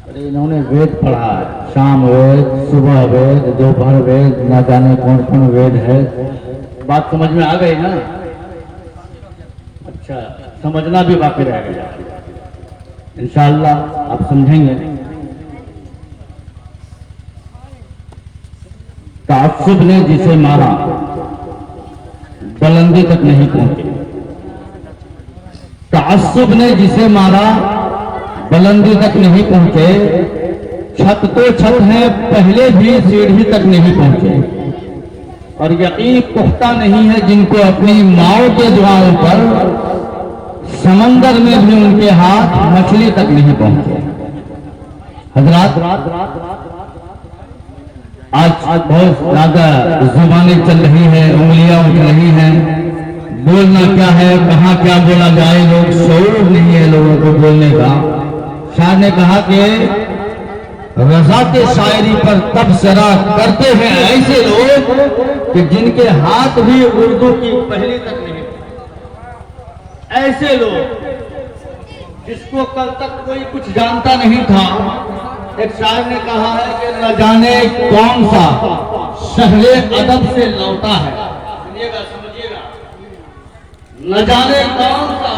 अरे इन्होंने वेद पढ़ा है, शाम वेद, सुबह वेद, दोपहर वेद, न जाने कौन कौन वेद है। बात समझ में आ गई ना? अच्छा, समझना भी बाकी रह गया, इंशाअल्लाह आप समझेंगे। ताअस्सुब ने जिसे मारा बुलंदी तक नहीं पहुंचे। ताअस्सुब ने जिसे मारा बुलंदी तक नहीं पहुंचे। छत तो छत है, पहले भी सीढ़ी तक नहीं पहुंचे। और यकीन पुख्ता नहीं है जिनको अपनी माओ के दुआओं पर समंदर में भी उनके हाथ मछली तक नहीं पहुंचे। हजरात, आज बहुत ज्यादा जुबानें चल रही है, उंगलियां उठ रही हैं, बोलना क्या है, कहाँ क्या बोला जाए, लोग शऊर नहीं है लोगों को बोलने का। शाह ने कहा कि रजा के शायरी पर तबसरा करते हैं ऐसे लोग कि जिनके हाथ भी उर्दू की पहली तक नहीं। ऐसे लोग जिसको कल तक कोई कुछ जानता नहीं था। एक शायर ने कहा है कि न जाने कौन सा शहरे अदब से लौटा है। सुनिएगा, समझिएगा, न जाने कौन सा